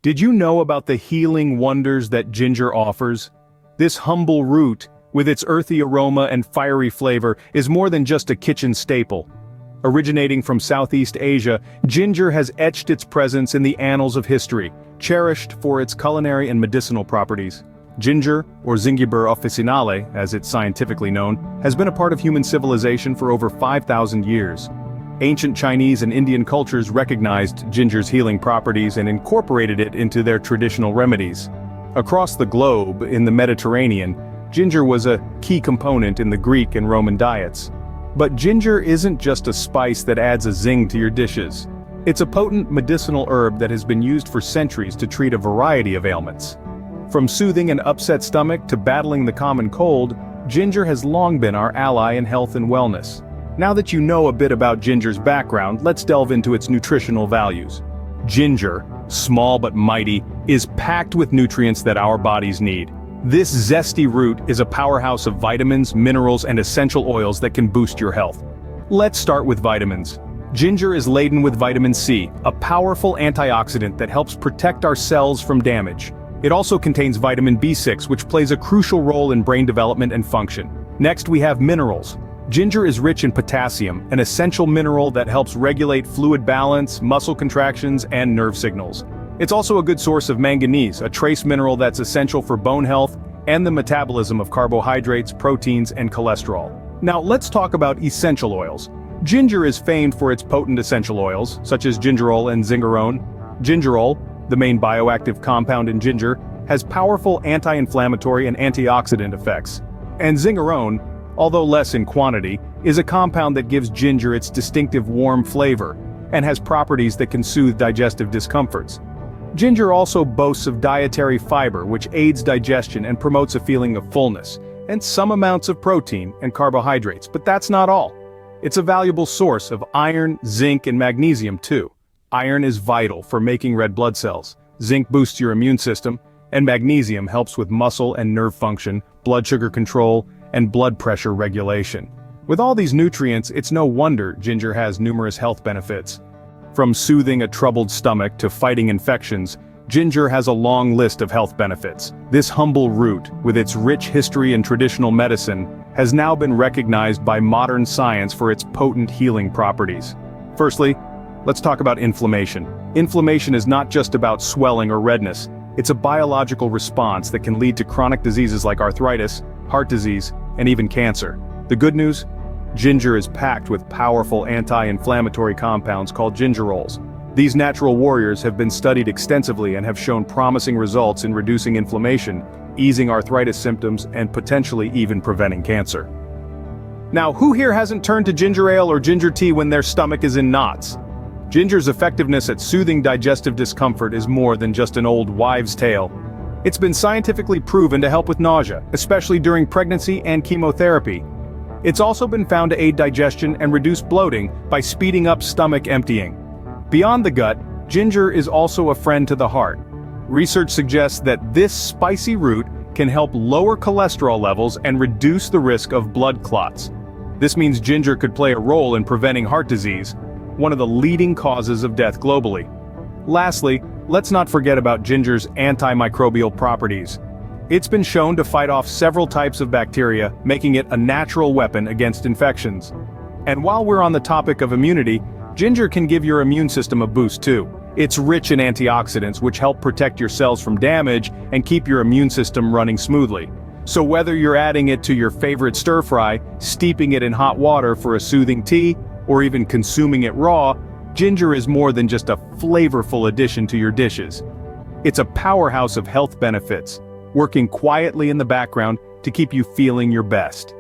Did you know about the healing wonders that ginger offers? This humble root, with its earthy aroma and fiery flavor, is more than just a kitchen staple. Originating from Southeast Asia, ginger has etched its presence in the annals of history, cherished for its culinary and medicinal properties. Ginger, or Zingiber officinale, as it's scientifically known, has been a part of human civilization for over 5,000 years. Ancient Chinese and Indian cultures recognized ginger's healing properties and incorporated it into their traditional remedies. Across the globe, in the Mediterranean, ginger was a key component in the Greek and Roman diets. But ginger isn't just a spice that adds a zing to your dishes. It's a potent medicinal herb that has been used for centuries to treat a variety of ailments. From soothing an upset stomach to battling the common cold, ginger has long been our ally in health and wellness. Now that you know a bit about ginger's background, let's delve into its nutritional values. Ginger, small but mighty, is packed with nutrients that our bodies need. This zesty root is a powerhouse of vitamins, minerals, and essential oils that can boost your health. Let's start with vitamins. Ginger is laden with vitamin C, a powerful antioxidant that helps protect our cells from damage. It also contains vitamin B6, which plays a crucial role in brain development and function. Next, we have minerals. Ginger is rich in potassium, an essential mineral that helps regulate fluid balance, muscle contractions, and nerve signals. It's also a good source of manganese, a trace mineral that's essential for bone health and the metabolism of carbohydrates, proteins, and cholesterol. Now let's talk about essential oils. Ginger is famed for its potent essential oils, such as gingerol and zingerone. Gingerol, the main bioactive compound in ginger, has powerful anti-inflammatory and antioxidant effects. And zingerone, although less in quantity, is a compound that gives ginger its distinctive warm flavor, and has properties that can soothe digestive discomforts. Ginger also boasts of dietary fiber, which aids digestion and promotes a feeling of fullness, and some amounts of protein and carbohydrates, but that's not all. It's a valuable source of iron, zinc, and magnesium too. Iron is vital for making red blood cells, zinc boosts your immune system, and magnesium helps with muscle and nerve function, blood sugar control, and blood pressure regulation. With all these nutrients, it's no wonder ginger has numerous health benefits. From soothing a troubled stomach to fighting infections, ginger has a long list of health benefits. This humble root, with its rich history in traditional medicine, has now been recognized by modern science for its potent healing properties. Firstly, let's talk about inflammation. Inflammation is not just about swelling or redness. It's a biological response that can lead to chronic diseases like arthritis, heart disease, and even cancer. The good news? Ginger is packed with powerful anti-inflammatory compounds called gingerols. These natural warriors have been studied extensively and have shown promising results in reducing inflammation, easing arthritis symptoms, and potentially even preventing cancer. Now, who here hasn't turned to ginger ale or ginger tea when their stomach is in knots? Ginger's effectiveness at soothing digestive discomfort is more than just an old wives' tale. It's been scientifically proven to help with nausea, especially during pregnancy and chemotherapy. It's also been found to aid digestion and reduce bloating by speeding up stomach emptying. Beyond the gut, ginger is also a friend to the heart. Research suggests that this spicy root can help lower cholesterol levels and reduce the risk of blood clots. This means ginger could play a role in preventing heart disease, one of the leading causes of death globally. Lastly, let's not forget about ginger's antimicrobial properties. It's been shown to fight off several types of bacteria, making it a natural weapon against infections. And while we're on the topic of immunity, ginger can give your immune system a boost too. It's rich in antioxidants which help protect your cells from damage and keep your immune system running smoothly. So whether you're adding it to your favorite stir-fry, steeping it in hot water for a soothing tea, or even consuming it raw, ginger is more than just a flavorful addition to your dishes. It's a powerhouse of health benefits, working quietly in the background to keep you feeling your best.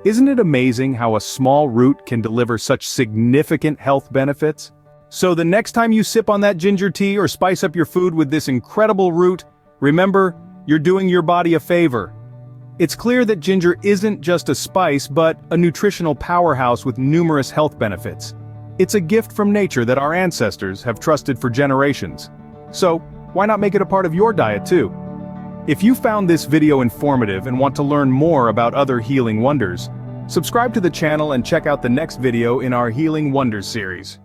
Isn't it amazing how a small root can deliver such significant health benefits? So the next time you sip on that ginger tea or spice up your food with this incredible root, remember, you're doing your body a favor. It's clear that ginger isn't just a spice but a nutritional powerhouse with numerous health benefits. It's a gift from nature that our ancestors have trusted for generations. So, why not make it a part of your diet too? If you found this video informative and want to learn more about other healing wonders, subscribe to the channel and check out the next video in our Healing Wonders series.